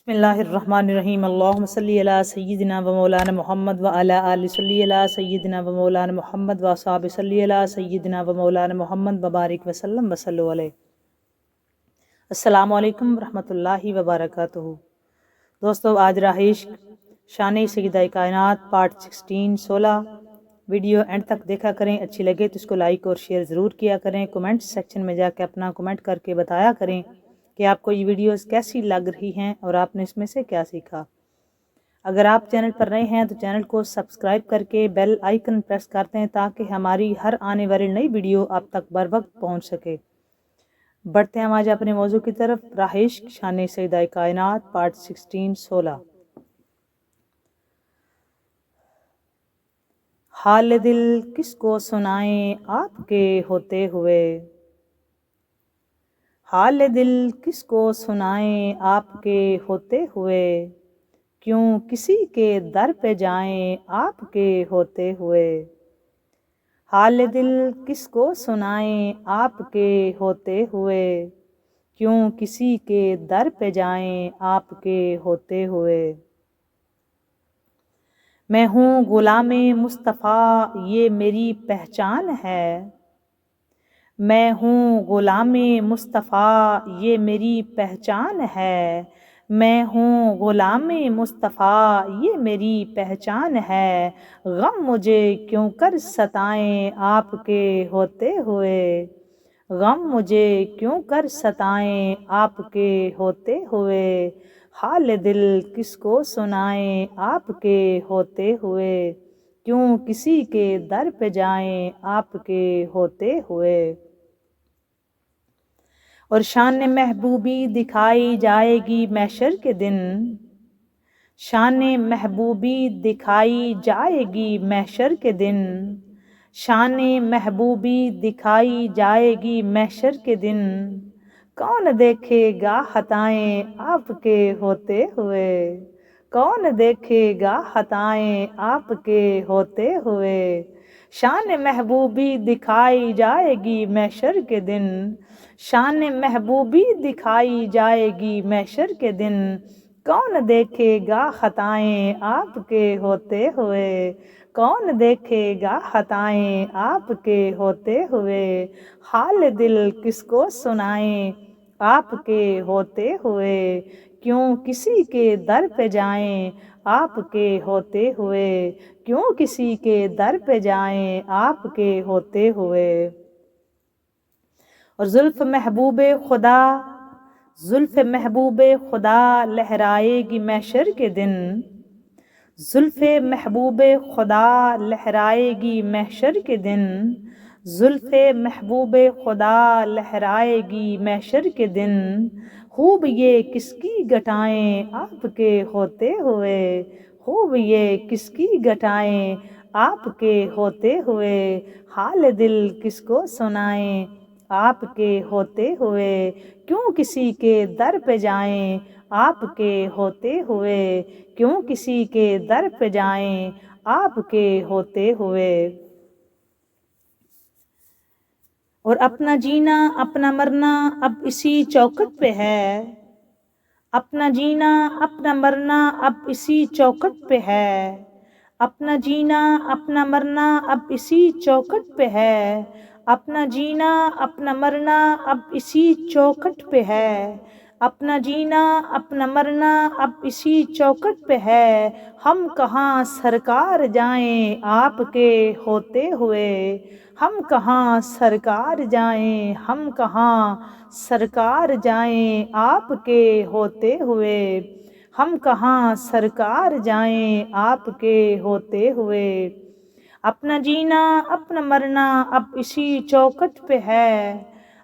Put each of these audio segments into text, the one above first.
بسم اللہ الرحمن الرحیم اللہم صلی علی سیدنا و مولانا محمد و علی آل صلی علی سیدنا و مولانا محمد و اصحاب صلی علی سیدنا و مولانا محمد وبارک وسلم وصلو علیہ۔ السلام علیکم ورحمۃ اللہ وبرکاتہ۔ دوستو، آج راہ عشق شان سیدہ کائنات پارٹ 16 ویڈیو اینڈ تک دیکھا کریں۔ اچھی لگے تو اس کو لائک اور شیئر ضرور کیا کریں۔ کومنٹ سیکشن میں جا کے اپنا کومنٹ کر کے بتایا کریں کہ آپ کو یہ ویڈیوز کیسی لگ رہی ہیں اور آپ نے اس میں سے کیا سیکھا۔ اگر آپ چینل پر نئے ہیں تو چینل کو سبسکرائب کر کے بیل آئیکن پریس کرتے ہیں تاکہ ہماری ہر آنے والی نئی ویڈیو آپ تک بر وقت پہنچ سکے۔ بڑھتے ہیں آج اپنے موضوع کی طرف، راہ عشق شان سیدہ کائنات پارٹ 16 حال دل کس کو سنائیں آپ کے ہوتے ہوئے، حال دل کس کو سنائیں آپ کے ہوتے ہوئے، کیوں کسی کے در پہ جائیں آپ کے ہوتے ہوئے، حال دل کس کو سنائیں آپ کے ہوتے ہوئے، کیوں کسی کے در پہ جائیں آپ کے ہوتے ہوئے۔ میں ہوں غلام مصطفیٰ یہ میری پہچان ہے، میں ہوں غلام مصطفیٰ یہ میری پہچان ہے، میں ہوں غلام مصطفیٰ یہ میری پہچان ہے، غم مجھے کیوں کر ستائیں آپ کے ہوتے ہوئے، غم مجھے کیوں کر ستائیں آپ کے ہوتے ہوئے، حال دل کس کو سنائیں آپ کے ہوتے ہوئے، کیوں کسی کے در پہ جائیں آپ کے ہوتے ہوئے۔ اور شان محبوبی دکھائی جائے گی محشر کے دن، شان محبوبی دکھائی جائے گی محشر کے دن، شان محبوبی دکھائی جائے گی محشر کے دن، کون دیکھے گا خطائیں آپ کے ہوتے ہوئے، کون دیکھے گا خطائیں آپ کے ہوتے ہوئے، شان محبوبی دکھائی جائے گی محشر کے دن، شان محبوبی دکھائی جائے گی محشر کے دن، کون دیکھے گا خطائیں آپ کے ہوتے ہوئے، کون دیکھے گا خطائیں آپ کے ہوتے ہوئے، حال دل کس کو سنائیں آپ کے ہوتے ہوئے، کیوں کسی کے در پہ جائیں آپ کے ہوتے ہوئے، کیوں کسی کے در پہ جائیں آپ کے ہوتے ہوئے۔ اور زلف محبوب خدا، زلف محبوب خدا لہرائے گی محشر کے دن، زلف محبوب خدا لہرائے گی محشر کے دن، زلف محبوب خدا لہرائے گی محشر کے دن، خوب یہ کس کی گٹائیں آپ کے ہوتے ہوئے، خوب یہ کس کی گٹائیں آپ کے ہوتے ہوئے، حال دل کس کو سنائیں آپ کے ہوتے ہوئے، کیوں کسی کے در پہ جائیں آپ کے ہوتے ہوئے، کیوں کسی کے در پہ جائیں آپ کے ہوتے ہوئے۔ اور اپنا جینا اپنا مرنا اب اسی چوکٹ پہ ہے، اپنا جینا اپنا مرنا اب اسی چوکٹ پہ ہے، اپنا جینا اپنا مرنا اب اسی چوکٹ پہ ہے، اپنا جینا اپنا مرنا اب اسی چوکٹ پہ ہے، اپنا جینا اپنا مرنا اب اسی چوکٹ پہ ہے، ہم کہاں سرکار جائیں آپ کے ہوتے ہوئے، ہم کہاں سرکار جائیں، ہم کہاں سرکار جائیں آپ کے ہوتے ہوئے، ہم کہاں سرکار جائیں آپ کے ہوتے ہوئے، اپنا جینا اپنا مرنا اب اسی چوکٹ پہ ہے،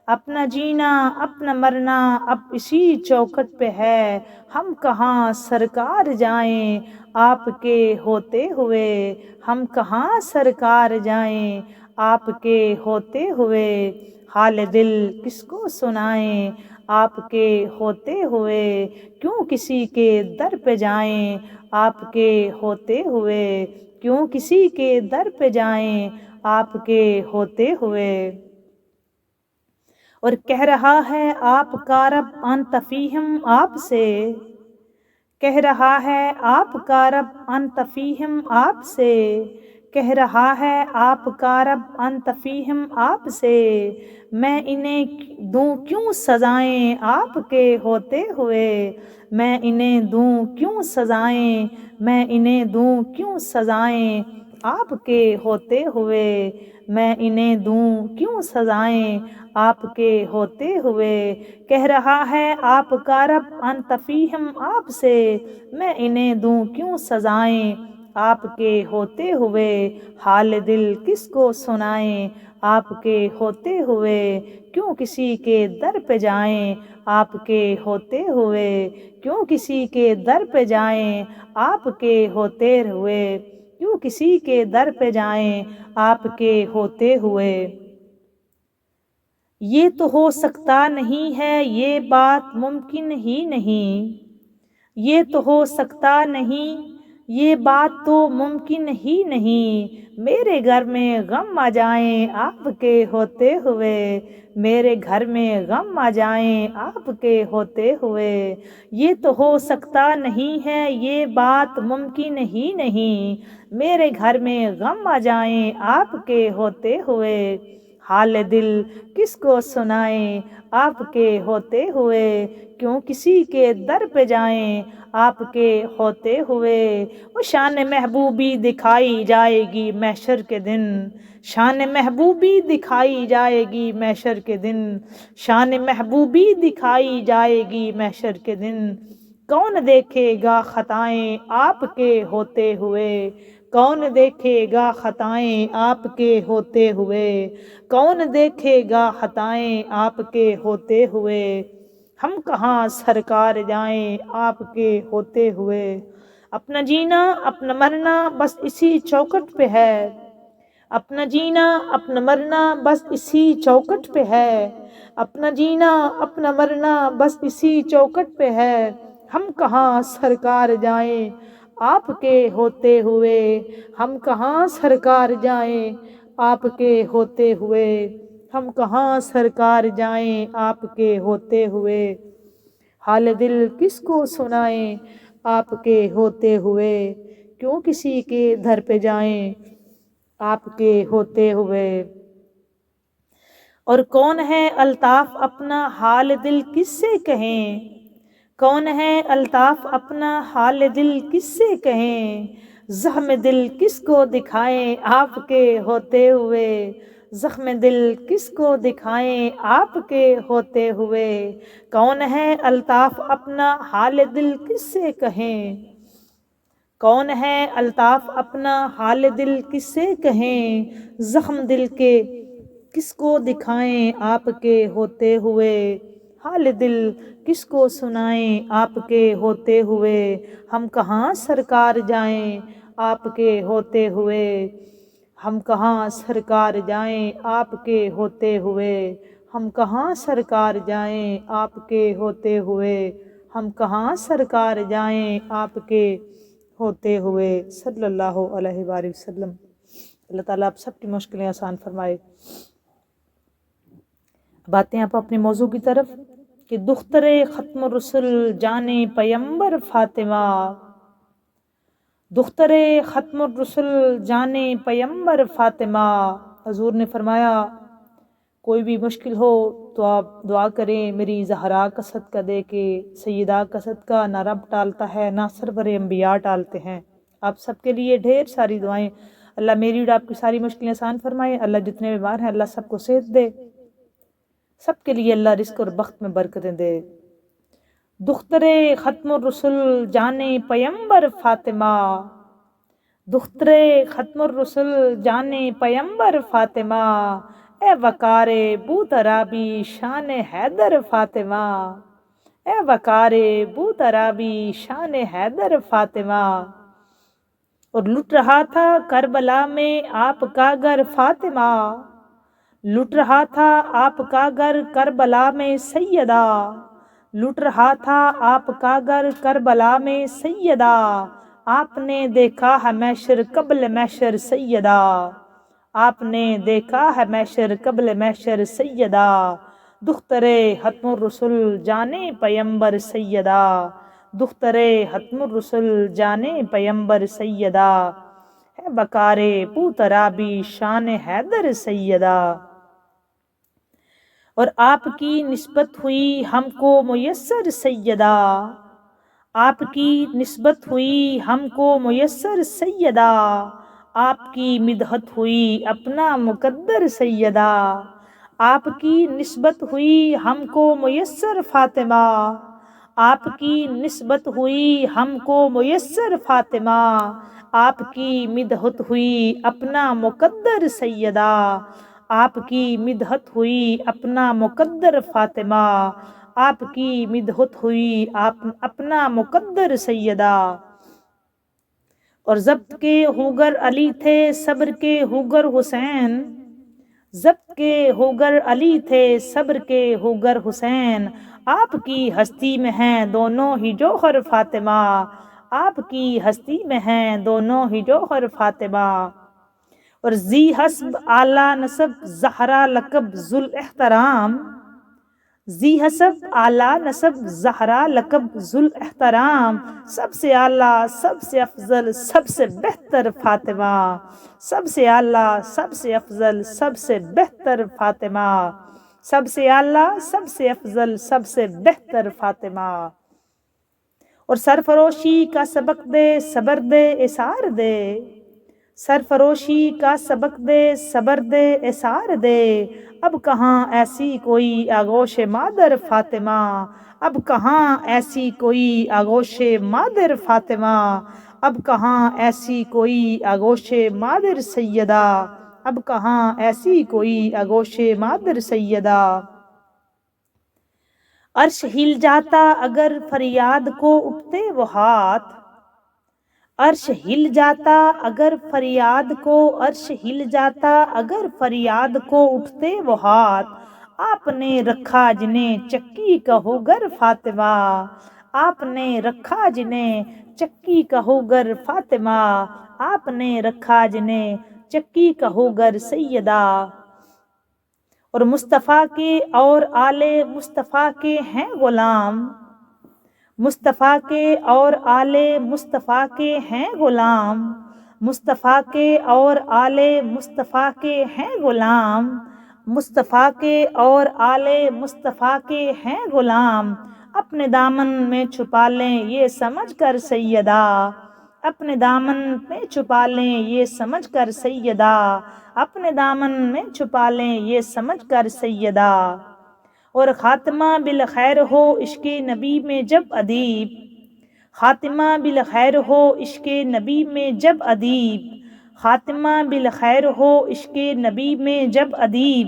اپنا جینا اپنا مرنا اب اسی چوکٹ پہ ہے، ہم کہاں سرکار جائیں آپ کے ہوتے ہوئے، ہم کہاں سرکار جائیں آپ کے ہوتے ہوئے، حال دل کس کو سنائیں آپ کے ہوتے ہوئے، کیوں کسی کے در پہ جائیں آپ کے ہوتے ہوئے، کیوں کسی کے در پہ جائیں آپ کے ہوتے ہوئے۔ اور کہہ رہا ہے آپ کا رب انت فیہم آپ سے، کہہ رہا ہے آپ کا رب انت فیہم آپ سے، کہہ رہا ہے آپ کا رب انت فیہم آپ سے، میں انہیں دوں کیوں سزائیں آپ کے ہوتے ہوئے، میں انہیں دوں کیوں سزائیں، میں انہیں دوں کیوں سزائیں آپ کے ہوتے ہوئے، میں انہیں دوں کیوں سزائیں آپ کے ہوتے ہوئے، کہہ رہا ہے آپ کا رب انت فیہم آپ سے، میں انہیں دوں کیوں سزائیں آپ کے ہوتے ہوئے، حال دل کس کو سنائیں آپ کے ہوتے ہوئے، کیوں کسی کے در پہ جائیں آپ کے ہوتے ہوئے، کیوں کسی کے در پہ جائیں آپ کے ہوتے ہوئے، کیوں کسی کے در پہ جائیں آپ کے ہوتے ہوئے۔ یہ تو ہو سکتا نہیں ہے، یہ بات ممکن ہی نہیں، یہ تو ہو سکتا نہیں، یہ بات تو ممکن ہی نہیں، میرے گھر میں غم آ جائیں آپ کے ہوتے ہوئے، میرے گھر میں غم آ جائیں آپ کے ہوتے ہوئے، یہ تو ہو سکتا نہیں ہے، یہ بات ممکن ہی نہیں، میرے گھر میں غم آ جائیں آپ کے ہوتے ہوئے، حال دل کس کو سنائیں آپ کے ہوتے ہوئے، کیوں کسی کے در پہ جائیں آپ کے ہوتے ہوئے، وہ شان محبوبی دکھائی جائے گی محشر کے دن، شان محبوبی دکھائی جائے گی محشر کے دن، شان محبوبی دکھائی جائے گی محشر کے دن، کون دیکھے گا خطائیں آپ کے ہوتے ہوئے، کون دیکھے گا خطائیں آپ کے ہوتے ہوئے، کون دیکھے گا خطائیں آپ کے ہوتے ہوئے، ہم کہاں سرکار جائیں آپ کے ہوتے ہوئے، اپنا جینا اپنا مرنا بس اسی چوکٹ پہ ہے، اپنا جینا اپنا مرنا بس اسی چوکٹ پہ ہے، اپنا جینا اپنا مرنا بس اسی چوکٹ پہ ہے، ہم کہاں سرکار جائیں آپ کے ہوتے ہوئے، ہم کہاں سرکار جائیں آپ کے ہوتے ہوئے، ہم کہاں سرکار جائیں آپ کے ہوتے ہوئے، حال دل کس کو سنائیں آپ کے ہوتے ہوئے، کیوں کسی کے در پہ جائیں آپ کے ہوتے ہوئے، اور کون ہے الطاف اپنا حال دل کس سے کہیں، کون ہے الطاف اپنا حال دل کس سے کہیں، زخم دل کس کو دکھائیں آپ کے ہوتے ہوئے، زخم دل کس کو دکھائیں آپ کے ہوتے ہوئے، کون ہے الطاف اپنا حال دل کس سے کہیں، کون ہے الطاف اپنا حال دل کس سے کہیں، زخم دل کے کس کو دکھائیں آپ کے ہوتے ہوئے، حال دل کس کو سنائیں آپ کے ہوتے ہوئے، ہم کہاں سرکار جائیں آپ کے ہوتے ہوئے، ہم کہاں سرکار جائیں آپ کے ہوتے ہوئے، ہم کہاں سرکار جائیں آپ کے ہوتے ہوئے، ہم کہاں سرکار جائیں آپ کے ہوتے ہوئے، صلی اللہ علیہ وآلہ وسلم۔ اللہ تعالیٰ آپ سب کی مشکلیں آسان فرمائے۔ اب آتے ہیں آپ اپنے موضوع کی طرف کہ دختر ختم الرسل جانے پیمبر فاطمہ، دختر ختم الرسل جانے پیمبر فاطمہ، حضور نے فرمایا کوئی بھی مشکل ہو تو آپ دعا کریں میری زہرا کا صدقہ دے کے، سیدہ کا صدقہ نہ رب ٹالتا ہے نہ سرور انبیاء ٹالتے ہیں۔ آپ سب کے لیے ڈھیر ساری دعائیں، اللہ میری اور آپ کی ساری مشکلیں آسان فرمائے، اللہ جتنے بیمار ہیں اللہ سب کو صحت دے، سب کے لیے اللہ رزق اور بخت میں برکتیں دے۔ دختر ختم الرسل جانے پیمبر فاطمہ، دختر ختم الرسل جانے پیمبر فاطمہ، اے وقار بو ترابی شان حیدر فاطمہ، اے وقار بو ترابی شان حیدر فاطمہ، اور لٹ رہا تھا کربلا میں آپ کا گھر فاطمہ، لٹ رہا تھا آپ کا گھر کربلا میں سیدہ، لٹ رہا تھا آپ کا گھر کربلا میں سیدہ، آپ نے دیکھا ہے محشر قبل محشر سیدہ، آپ نے دیکھا ہے محشر قبل محشر سیدہ، دختر ختم الرسل جانے پیمبر سیدہ، دخترے حتم الرسل جانے پیمبر سیدہ ہے بکارے پوترابی شان حیدر سیدہ. اور آپ کی نسبت ہوئی ہم کو میسر سیدہ، آپ کی نسبت ہوئی ہم کو میسر سیدہ، آپ کی مدحت ہوئی اپنا مقدر سیدہ، آپ کی نسبت ہوئی ہم کو میسر فاطمہ، آپ کی نسبت ہوئی ہم کو میسر فاطمہ، آپ کی مدحت ہوئی اپنا مقدر سیدہ، آپ کی مدحت ہوئی اپنا مقدر فاطمہ، آپ کی مدحت ہوئی اپنا مقدر سیدہ. اور ضبط کے ہوگر علی تھے صبر کے ہوگر حسین، ضبط کے ہوگر علی تھے صبر کے ہوگر حسین، آپ کی ہستی میں ہیں دونوں ہی جوہر فاطمہ، آپ کی ہستی میں ہیں دونوں ہی جوہر فاطمہ. اور ذی حسب اعلیٰ نسب زہرا لقب ذوالاحترام، ذی حسب اعلیٰ نسب زہرا لقب ذوالاحترام، سب سے اعلیٰ سب سے افضل سب سے بہتر فاطمہ، سب سے اعلیٰ سب سے افضل سب سے بہتر فاطمہ، سب سے اعلیٰ سب سے افضل سب سے بہتر فاطمہ. اور سرفروشی کا سبق دے صبر دے اثار دے، سرفروشی کا سبق دے صبر دے اثار دے، اب کہاں ایسی کوئی آغوش مادر فاطمہ، اب کہاں ایسی کوئی آغوش مادر فاطمہ، اب کہاں ایسی کوئی آغوش مادر سیدہ، اب کہاں ایسی کوئی آغوش مادر سیدہ. عرش ہل جاتا اگر فریاد کو اٹھتے وہ ہاتھ، عرش ہل جاتا اگر فریاد کو، عرش ہل جاتا اگر فریاد کو اٹھتے وہ ہاتھ، آپ نے رکھا جنہیں چکی کہو گر فاطمہ، آپ نے رکھا جنہیں چکی کہو گر فاطمہ، آپ نے رکھا جنہیں چکی کہو گر سیدہ. اور مصطفیٰ کے اور آل مصطفیٰ کے ہیں غلام، مصطفیٰ کے اور آل مصطفیٰ کے ہیں غلام، مصطفیٰ کے اور آل مصطفیٰ کے ہیں غلام، مصطفیٰ کے اور آل مصطفیٰ کے ہیں غلام، اپنے دامن میں چھپا لیں یہ سمجھ کر سیدہ، اپنے دامن میں چھپا لیں یہ سمجھ کر سیدہ، اپنے دامن میں چھپا لیں یہ سمجھ کر سیدہ. اور خاتمہ بالخیر ہو عشق نبی میں جب ادیب، خاتمہ بالخیر ہو عشق نبی میں جب ادیب، خاتمہ بالخیر ہو عشق نبی میں جب ادیب،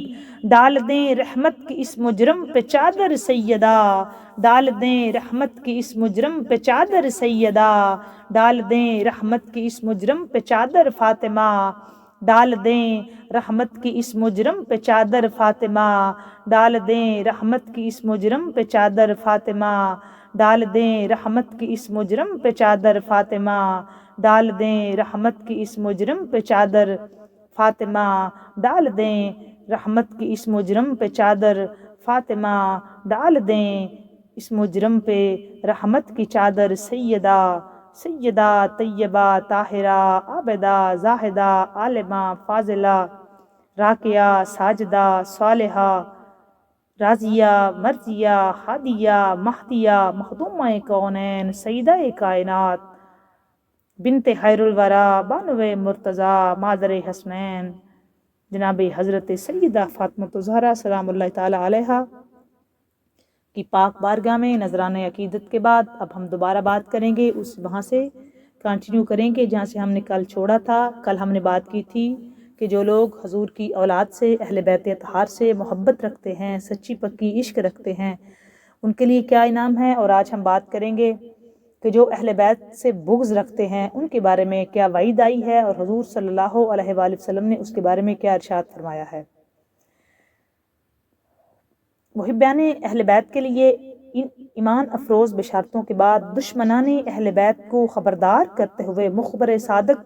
ڈال دیں رحمت کی اس مجرم پہ چادر سیدہ، ڈال دیں رحمت کی اس مجرم پہ چادر سیدہ، ڈال دیں رحمت کی اس مجرم پہ چادر فاطمہ، ڈال دیں رحمت کی اس مجرم پہ چادر فاطمہ، ڈال دیں رحمت کی اس مجرم پہ چادر فاطمہ، ڈال دیں رحمت کی اس مجرم پہ چادر فاطمہ، ڈال دیں رحمت کی اس مجرم پہ چادر فاطمہ، ڈال دیں رحمت کی اس مجرم پہ چادر فاطمہ، ڈال دیں اس مجرم پہ رحمت کی چادر سیدہ، سیدہ طیبہ طاہرہ عابدہ زاہدہ عالمہ فاضلہ راکعہ ساجدہ صالحہ راضیہ مرضیہ ہادیہ مہدیہ مخدومہ کونین سیدہ کائنات بنت خیر الورا بانو مرتضیٰ مادر حسنین جناب حضرت سیدہ فاطمہ الزہرا سلام اللہ تعالی علیہا کی پاک بارگاہ میں نذرانہ عقیدت کے بعد اب ہم دوبارہ بات کریں گے، اس وہاں سے کنٹینیو کریں گے جہاں سے ہم نے کل چھوڑا تھا. کل ہم نے بات کی تھی کہ جو لوگ حضور کی اولاد سے اہل بیت اطہار سے محبت رکھتے ہیں، سچی پکی عشق رکھتے ہیں، ان کے لیے کیا انعام ہے. اور آج ہم بات کریں گے کہ جو اہل بیت سے بغض رکھتے ہیں ان کے بارے میں کیا وعید آئی ہے اور حضور صلی اللہ علیہ وآلہ وسلم نے اس کے بارے میں کیا ارشاد فرمایا ہے. محبان اہل بیت کے لیے ان ایمان افروز بشارتوں کے بعد دشمنان اہل بیت کو خبردار کرتے ہوئے مخبر صادق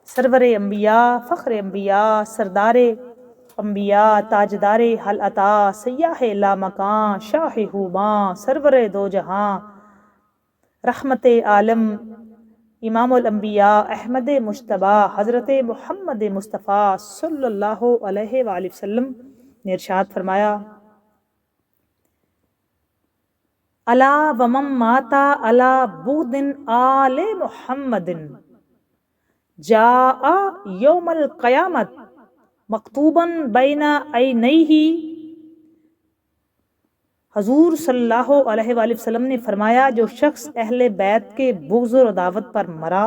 سرور انبیاء فخر انبیاء سردار انبیاء تاجدار حل عطا سیاح لا مکان شاہ ہوماں سرور دو جہاں رحمت عالم امام الانبیاء احمد مجتبی حضرت محمد مصطفیٰ صلی اللہ علیہ وآلہ وسلم نے ارشاد فرمایا، الا ومن مات علی بغض آل محمد جاء یوم القیامت مکتوبا بین عینیہ۔ حضور صلی اللہ علیہ وآلہ وسلم نے فرمایا، جو شخص اہل بیت کے بغض اور عداوت پر مرا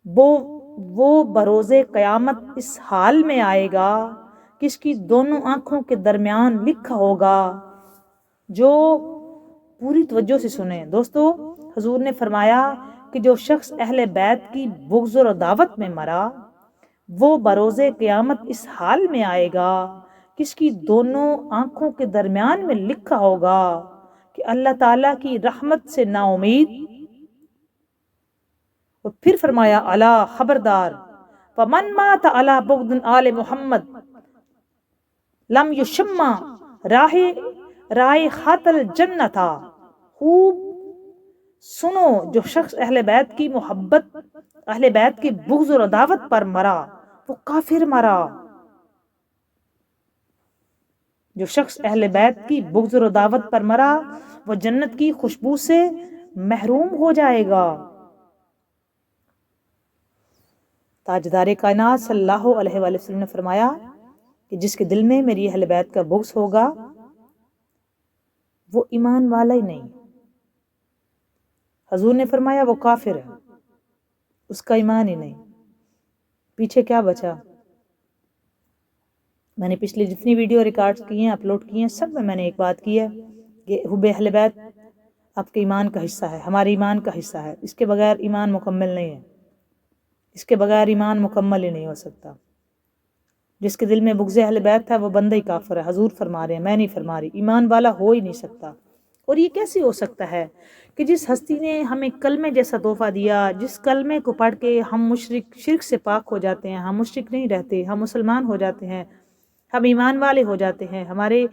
وہ بروز قیامت اس حال میں آئے گا کہ اس کی دونوں آنکھوں کے درمیان لکھا ہوگا۔ جو پوری توجہ سے سنیں دوستو، حضور نے فرمایا کہ جو شخص اہل بیت کی بغض اور عداوت میں مرا وہ بروز قیامت اس حال میں آئے گا کہ اس کی دونوں آنکھوں کے درمیان میں لکھا ہوگا کہ اللہ تعالیٰ کی رحمت سے نا امید۔ اور پھر فرمایا، الا خبردار، فمن مات علی بغض آل محمد لم یشم رائحۃ الجنۃ۔ خوب سنو، جو شخص اہل بیت کی محبت، اہل بیت کی بغض اور عداوت پر مرا وہ کافر مرا۔ جو شخص اہل بیت کی بغض اور عداوت پر مرا وہ جنت کی خوشبو سے محروم ہو جائے گا۔ تاجدار کائنات صلی اللہ علیہ وآلہ وسلم نے فرمایا کہ جس کے دل میں میری اہل بیت کا بغض ہوگا وہ ایمان والا ہی نہیں۔ حضور نے فرمایا وہ کافر ہے، اس کا ایمان ہی نہیں۔ پیچھے کیا بچا؟ میں نے پچھلی جتنی ویڈیو ریکارڈ کی ہیں، اپلوڈ کی ہیں، سب میں نے ایک بات کی ہے کہ حب اہل بیت آپ کے ایمان کا حصہ ہے، ہمارے ایمان کا حصہ ہے۔ اس کے بغیر ایمان مکمل نہیں ہے، اس کے بغیر ایمان مکمل ہی نہیں ہو سکتا۔ جس کے دل میں بغض اہل بیت ہے وہ بندہ ہی کافر ہے۔ حضور فرما رہے ہیں، میں نہیں فرما رہی، ایمان والا ہو ہی نہیں سکتا۔ اور یہ کیسے ہو سکتا ہے کہ جس ہستی نے ہمیں کلمے جیسا تحفہ دیا، جس کلمے کو پڑھ کے ہم شرک سے پاک ہو جاتے ہیں، ہم مشرک نہیں رہتے، ہم مسلمان ہو جاتے ہیں، ہم ایمان والے ہو جاتے ہیں، ہمارے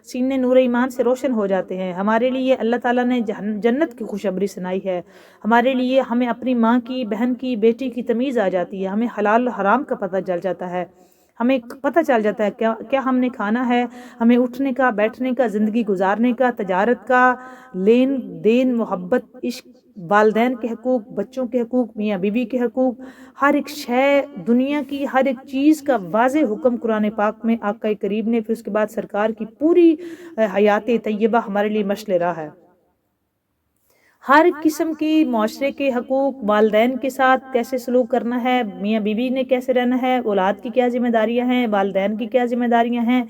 سینے نور ایمان سے روشن ہو جاتے ہیں، ہمارے لیے اللہ تعالیٰ نے جنت کی خوشخبری سنائی ہے، ہمارے لیے ہمیں اپنی ماں کی، بہن کی، بیٹی کی تمیز آ جاتی ہے، ہمیں حلال حرام کا پتہ چل جاتا ہے، ہمیں پتہ چل جاتا ہے کیا ہم نے کھانا ہے، ہمیں اٹھنے کا، بیٹھنے کا، زندگی گزارنے کا، تجارت کا، لین دین، محبت، عشق، والدین کے حقوق، بچوں کے حقوق، میاں بیوی کے حقوق، ہر ایک شے، دنیا کی ہر ایک چیز کا واضح حکم قرآن پاک میں آقا کریم نے، پھر اس کے بعد سرکار کی پوری حیات طیبہ ہمارے لیے مشعل راہ ہے۔ ہر قسم کی معاشرے کے حقوق، والدین کے ساتھ کیسے سلوک کرنا ہے، میاں بیوی نے کیسے رہنا ہے، اولاد کی کیا ذمہ داریاں ہیں، والدین کی کیا ذمہ داریاں ہیں،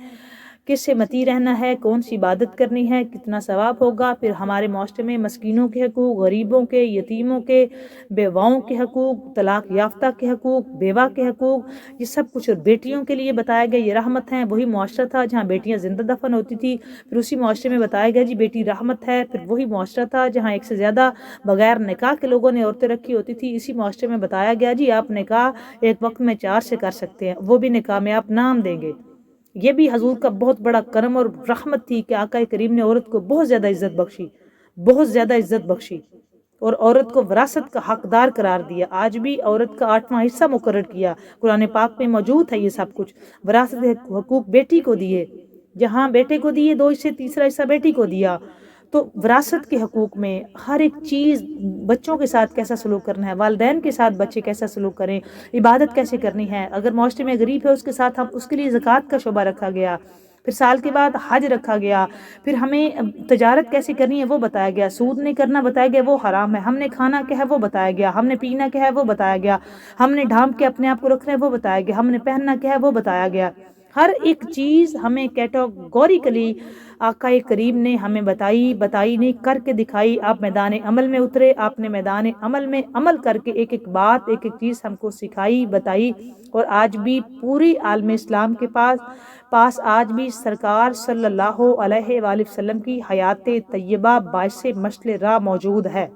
کس سے متی رہنا ہے، کون سی عبادت کرنی ہے، کتنا ثواب ہوگا، پھر ہمارے معاشرے میں مسکینوں کے حقوق، غریبوں کے، یتیموں کے، بیواؤں کے حقوق، طلاق یافتہ کے حقوق، بیوہ کے حقوق، یہ سب کچھ۔ اور بیٹیوں کے لیے بتایا گیا یہ رحمت ہے۔ وہی معاشرہ تھا جہاں بیٹیاں زندہ دفن ہوتی تھی، پھر اسی معاشرے میں بتایا گیا جی بیٹی رحمت ہے۔ پھر وہی معاشرہ تھا جہاں ایک سے زیادہ بغیر نکاح کے لوگوں نے عورتیں رکھی ہوتی تھی، اسی معاشرے میں بتایا گیا جی آپ نکاح ایک وقت میں 4 سے کر سکتے ہیں، وہ بھی نکاح میں آپ نام دیں گے۔ یہ بھی حضور کا بہت بڑا کرم اور رحمت تھی کہ آقا کریم نے عورت کو بہت زیادہ عزت بخشی، بہت زیادہ عزت بخشی، اور عورت کو وراثت کا حقدار قرار دیا۔ آج بھی عورت کا 8واں حصہ مقرر کیا، قرآن پاک میں موجود ہے یہ سب کچھ۔ وراثت حقوق بیٹی کو دیے، جہاں بیٹے کو دیے 2 حصے، تیسرا حصہ بیٹی کو دیا۔ تو وراثت کے حقوق میں ہر ایک چیز، بچوں کے ساتھ کیسا سلوک کرنا ہے، والدین کے ساتھ بچے کیسا سلوک کریں، عبادت کیسے کرنی ہے، اگر معاشرے میں غریب ہے اس کے ساتھ ہم اس کے لیے زکوٰۃ کا شعبہ رکھا گیا، پھر سال کے بعد حج رکھا گیا، پھر ہمیں تجارت کیسے کرنی ہے وہ بتایا گیا، سود نہیں کرنا بتایا گیا وہ حرام ہے، ہم نے کھانا کیا ہے وہ بتایا گیا، ہم نے پینا کیا ہے وہ بتایا گیا، ہم نے ڈھانپ کے اپنے آپ کو رکھنا ہے وہ بتایا گیا، ہم نے پہننا کیا ہے وہ بتایا گیا۔ ہر ایک چیز ہمیں کیٹیگوریکلی آقا کریم نے ہمیں بتائی نہیں، کر کے دکھائی۔ آپ میدان عمل میں اترے، آپ نے میدان عمل میں عمل کر کے ایک ایک بات، ایک ایک چیز ہم کو سکھائی، بتائی۔ اور آج بھی پوری عالم اسلام کے پاس آج بھی سرکار صلی اللہ علیہ وآلہ وسلم کی حیات طیبہ باعث مشعل راہ موجود ہے۔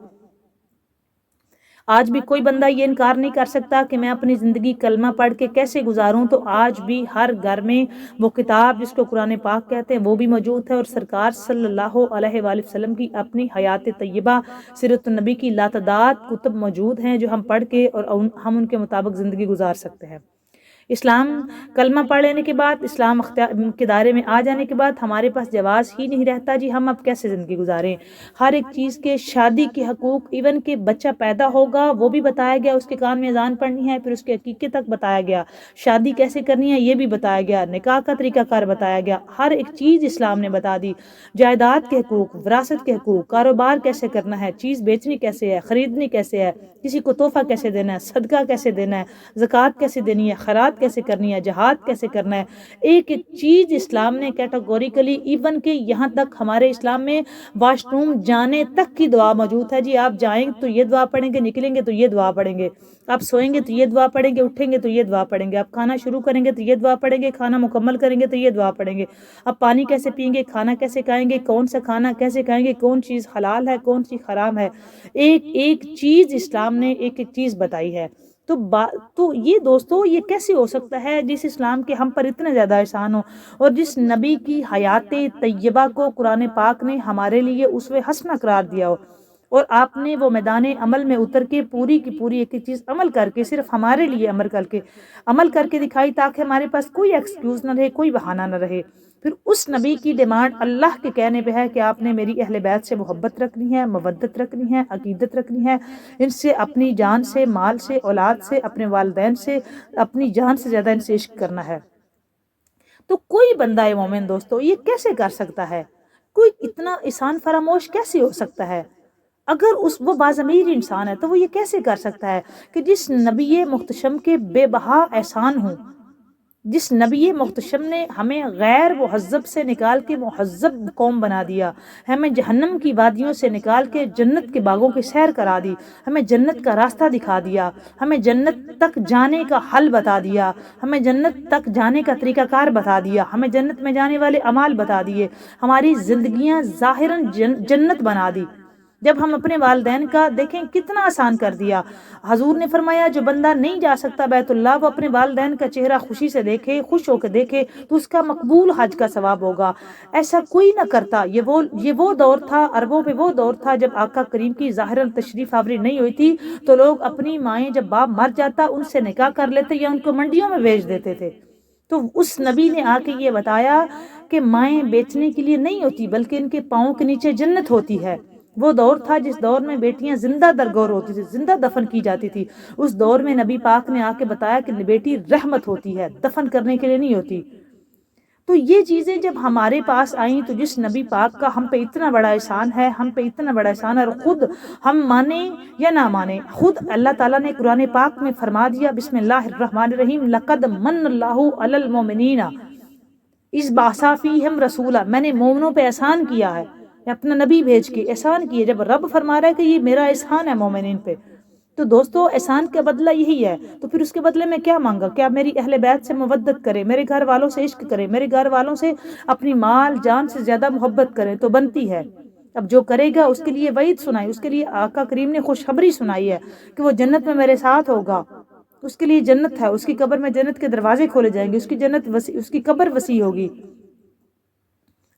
آج بھی کوئی بندہ یہ انکار نہیں کر سکتا کہ میں اپنی زندگی کلمہ پڑھ کے کیسے گزاروں، تو آج بھی ہر گھر میں وہ کتاب جس کو قرآن پاک کہتے ہیں وہ بھی موجود ہے، اور سرکار صلی اللہ علیہ وآلہ وسلم کی اپنی حیات طیبہ سیرت النبی کی لاتعداد کتب موجود ہیں جو ہم پڑھ کے اور ہم ان کے مطابق زندگی گزار سکتے ہیں۔ اسلام کلمہ پڑھ لینے کے بعد، اسلام کے دائرے میں آ جانے کے بعد ہمارے پاس جواز ہی نہیں رہتا جی ہم اب کیسے زندگی گزاریں۔ ہر ایک چیز کے، شادی کے حقوق، ایون کہ بچہ پیدا ہوگا وہ بھی بتایا گیا، اس کے کان میں اذان پڑھنی ہے، پھر اس کے عقیقے تک بتایا گیا، شادی کیسے کرنی ہے یہ بھی بتایا گیا، نکاح کا طریقہ کار بتایا گیا، ہر ایک چیز اسلام نے بتا دی۔ جائیداد کے حقوق، وراثت کے حقوق، کاروبار کیسے کرنا ہے، چیز بیچنی کیسے ہے، خریدنی کیسے ہے، کسی کو تحفہ کیسے دینا ہے، صدقہ کیسے دینا ہے، زکوٰۃ کیسے دینی ہے، خیرات کیسے کرنی ہے، جہاد کیسے کرنا ہے، ایک ایک چیز اسلام نے کیٹاگوریکلی، ایون کہ یہاں تک ہمارے اسلام میں واش روم جانے تک کی دعا موجود ہے جی۔ آپ جائیں تو یہ دعا پڑھیں گے، نکلیں گے تو یہ دعا پڑھیں گے، آپ سوئیں گے تو یہ دعا پڑھیں گے، اٹھیں گے تو یہ دعا پڑھیں گے، آپ کھانا شروع کریں گے تو یہ دعا پڑھیں گے، کھانا مکمل کریں گے تو یہ دعا پڑھیں گے، آپ پانی کیسے پئیں گے، کھانا کیسے کھائیں گے، کون سا کھانا کیسے کھائیں گے، کون چیز حلال ہے کون سی حرام ہے، ایک ایک چیز اسلام نے ایک ایک چیز بتائی ہے۔ تو یہ دوستو یہ کیسے ہو سکتا ہے جس اسلام کے ہم پر اتنے زیادہ احسان ہو، اور جس نبی کی حیات طیبہ کو قرآن پاک نے ہمارے لیے اسوہ حسنہ قرار دیا ہو، اور آپ نے وہ میدان عمل میں اتر کے پوری کی پوری ایک ایک چیز عمل کر کے، صرف ہمارے لیے عمل کر کے دکھائی، تاکہ ہمارے پاس کوئی ایکسکیوز نہ رہے، کوئی بہانہ نہ رہے۔ پھر اس نبی کی ڈیمانڈ اللہ کے کہنے پہ ہے کہ آپ نے میری اہل بیت سے محبت رکھنی ہے، مودت رکھنی ہے، عقیدت رکھنی ہے، ان سے اپنی جان سے، مال سے، اولاد سے، اپنے والدین سے، اپنی جان سے زیادہ ان سے عشق کرنا ہے۔ تو کوئی بندہ مومن دوستو یہ کیسے کر سکتا ہے؟ کوئی اتنا احسان فراموش کیسے ہو سکتا ہے؟ اگر وہ باضمیر انسان ہے تو وہ یہ کیسے کر سکتا ہے کہ جس نبی محتشم کے بے بہا احسان ہوں، جس نبی محتشم نے ہمیں غیر مہذب سے نکال کے مہذب قوم بنا دیا، ہمیں جہنم کی وادیوں سے نکال کے جنت کے باغوں کی سیر کرا دی، ہمیں جنت کا راستہ دکھا دیا، ہمیں جنت تک جانے کا حل بتا دیا، ہمیں جنت تک جانے کا طریقہ کار بتا دیا، ہمیں جنت میں جانے والے اعمال بتا دیے، ہماری زندگیاں ظاہراً جنت بنا دی۔ جب ہم اپنے والدین کا دیکھیں کتنا آسان کر دیا، حضور نے فرمایا جو بندہ نہیں جا سکتا بیت اللہ، وہ اپنے والدین کا چہرہ خوشی سے دیکھے، خوش ہو کے دیکھے، تو اس کا مقبول حج کا ثواب ہوگا۔ ایسا کوئی نہ کرتا، یہ وہ دور تھا، عربوں پہ وہ دور تھا جب آقا کریم کی ظاہراً تشریف آوری نہیں ہوئی تھی، تو لوگ اپنی مائیں جب باپ مر جاتا ان سے نکاح کر لیتے یا ان کو منڈیوں میں بیچ دیتے تھے۔ تو اس نبی نے آ کے یہ بتایا کہ مائیں بیچنے کے لیے نہیں ہوتی، بلکہ ان کے پاؤں کے نیچے جنت ہوتی ہے۔ وہ دور تھا جس دور میں بیٹیاں زندہ درگور ہوتی تھی، زندہ دفن کی جاتی تھی۔ اس دور میں نبی پاک نے آ کے بتایا کہ بیٹی رحمت ہوتی ہے، دفن کرنے کے لیے نہیں ہوتی۔ تو یہ چیزیں جب ہمارے پاس آئیں تو جس نبی پاک کا ہم پہ اتنا بڑا احسان ہے، ہم پہ اتنا بڑا احسان ہے، اور خود ہم مانیں یا نہ مانیں، خود اللہ تعالیٰ نے قرآن پاک میں فرما دیا، بسم اللہ الرحمن الرحیم، لقد من اللہ علی المؤمنین اذ بعث فیہم رسولا، میں نے مومنوں پہ احسان کیا ہے، اپنا نبی بھیج کے احسان کیے۔ جب رب فرما رہا ہے کہ یہ میرا احسان ہے مومنین پہ، تو دوستو احسان کا بدلہ یہی ہے، تو پھر اس کے بدلے میں کیا مانگا؟ کیا میری اہل بیت سے مودت کرے، میرے گھر والوں سے عشق کرے، میرے گھر والوں سے اپنی مال جان سے زیادہ محبت کرے، تو بنتی ہے۔ اب جو کرے گا اس کے لیے وعید سنائی، اس کے لیے آقا کریم نے خوشخبری سنائی ہے کہ وہ جنت میں میرے ساتھ ہوگا، اس کے لیے جنت ہے، اس کی قبر میں جنت کے دروازے کھولے جائیں گے، اس کی قبر وسیع ہوگی۔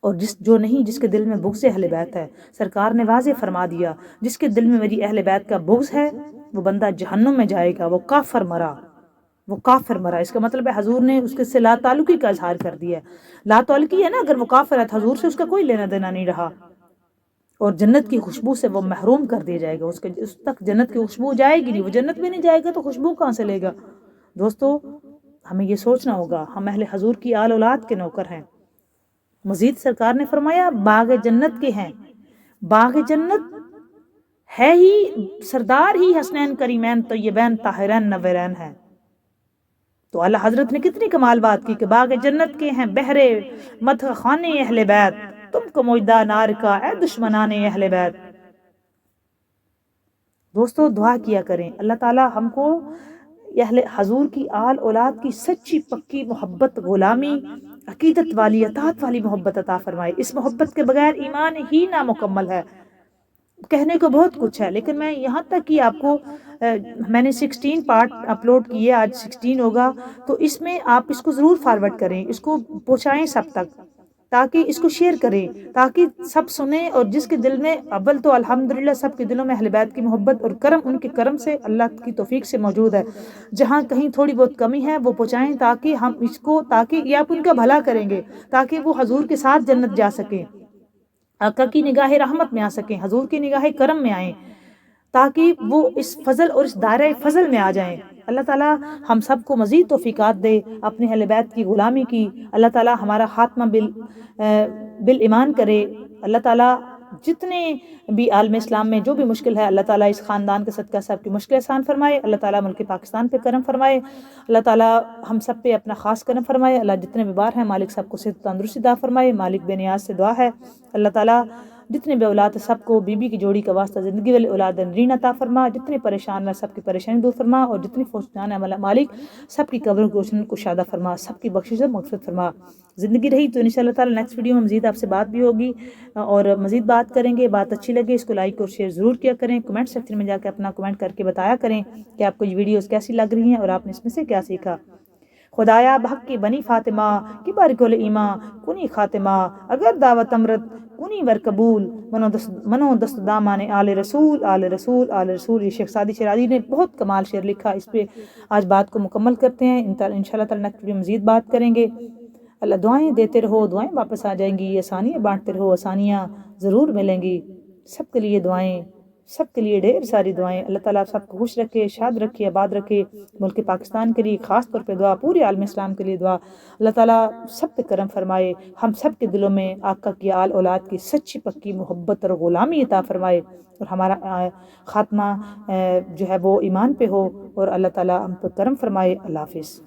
اور جس کے دل میں بغض اہل بیت ہے، سرکار نے واضح فرما دیا، جس کے دل میں میری اہل بیت کا بغض ہے وہ بندہ جہنم میں جائے گا، وہ کافر مرا۔ اس کا مطلب ہے حضور نے اس کے سے لا تعلقی کا اظہار کر دیا ہے، لا تعلقی ہے نا، اگر وہ کافر ہے تو حضور سے اس کا کوئی لینا دینا نہیں رہا، اور جنت کی خوشبو سے وہ محروم کر دیا جائے گا، اس تک جنت کی خوشبو جائے گی نہیں، وہ جنت میں نہیں جائے گا تو خوشبو کہاں سے لے گا؟ دوستو ہمیں یہ سوچنا ہوگا، ہم اہل حضور کی آل اولاد کے نوکر ہیں۔ مزید سرکار نے فرمایا باغ جنت کے ہیں، باغ جنت ہے ہی سردار ہی حسنین کریمین طیبین طاہرین نویرین ہے۔ تو اللہ حضرت نے کتنی کمال بات کی کہ باغ جنت کے ہیں بہرے مدح خانے اہل بیت، تم کو مجدہ نار کا اے دشمنان اہل بیت۔ دوستو دعا کیا کریں اللہ تعالی ہم کو اہل حضور کی آل اولاد کی سچی پکی محبت، غلامی، عقیدت والی، اطاعت والی محبت عطا فرمائے۔ اس محبت کے بغیر ایمان ہی نامکمل ہے۔ کہنے کو بہت کچھ ہے، لیکن میں یہاں تک کہ آپ کو میں نے 16 پارٹ اپلوڈ کیے، آج 16 ہوگا، تو اس میں آپ اس کو ضرور فارورڈ کریں، اس کو پہنچائیں سب تک، تاکہ اس کو شیئر کریں، تاکہ سب سنیں، اور جس کے دل میں اول تو الحمدللہ سب کے دلوں میں اہل بیت کی محبت اور کرم ان کے کرم سے اللہ کی توفیق سے موجود ہے، جہاں کہیں تھوڑی بہت کمی ہے وہ پہنچائیں، تاکہ ہم اس کو، تاکہ یہ آپ ان کا بھلا کریں گے، تاکہ وہ حضور کے ساتھ جنت جا سکیں، آقا کی نگاہ رحمت میں آ سکیں، حضور کی نگاہ کرم میں آئیں، تاکہ وہ اس فضل اور اس دائرہ فضل میں آ جائیں۔ اللہ تعالیٰ ہم سب کو مزید توفیقات دے اپنے اہل بیت کی غلامی کی، اللہ تعالیٰ ہمارا خاتمہ بالایمان کرے، اللہ تعالیٰ جتنے بھی عالم اسلام میں جو بھی مشکل ہے، اللہ تعالیٰ اس خاندان کے صدقہ سب کی مشکل آسان فرمائے، اللہ تعالیٰ ملک پاکستان پہ کرم فرمائے، اللہ تعالیٰ ہم سب پہ اپنا خاص کرم فرمائے، اللہ جتنے بیمار ہیں مالک سب کو صحت تندرستی عطا فرمائے، مالک بے نیاز سے دعا ہے اللہ تعالیٰ جتنے بے اولاد سب کو بیوی کی جوڑی کا واسطہ زندگی والی اولاد نرین عطا فرما، جتنے پریشان ہیں سب کی پریشانی دور فرما، اور جتنی فوجدان ہے مالک سب کی قبر کو روشن کشادہ فرما، سب کی بخشش اور مغفرت فرما۔ زندگی رہی تو انشاءاللہ تعالی نیکسٹ ویڈیو میں مزید آپ سے بات بھی ہوگی، اور مزید بات کریں گے۔ بات اچھی لگے اس کو لائک اور شیئر ضرور کیا کریں، کمنٹ سیکشن میں جا کے اپنا کمنٹ کر کے بتایا کریں کہ آپ کو یہ ویڈیوز کیسی لگ رہی ہیں اور آپ نے اس میں سے کیا سیکھا۔ خدایا بحق کی بنی فاطمہ کی بارکل ایماں کنی خاتمہ، اگر دعوت امرت کنی ور قبول، منو دست دامان آل رسول آل رسول آل رسول۔ یہ شیخ سعدی شیرازی نے بہت کمال شعر لکھا، اس پہ آج بات کو مکمل کرتے ہیں، انشاءاللہ تعالی نیکسٹ ویڈیو میں مزید بات کریں گے۔ اللہ دعائیں دیتے رہو، دعائیں واپس آ جائیں گی، آسانیاں بانٹتے رہو، آسانیاں ضرور ملیں گی۔ سب کے لیے دعائیں، سب کے لیے ڈھیر ساری دعائیں۔ اللہ تعالیٰ سب کو خوش رکھے، شاد رکھے، آباد رکھے۔ ملک پاکستان کے لیے خاص طور پہ دعا، پورے عالم اسلام کے لیے دعا۔ اللہ تعالیٰ سب پہ کرم فرمائے، ہم سب کے دلوں میں آقا کی آل اولاد کی سچی پکی محبت اور غلامی عطا فرمائے، اور ہمارا خاتمہ جو ہے وہ ایمان پہ ہو، اور اللہ تعالیٰ ہم پہ کرم فرمائے۔ اللہ حافظ۔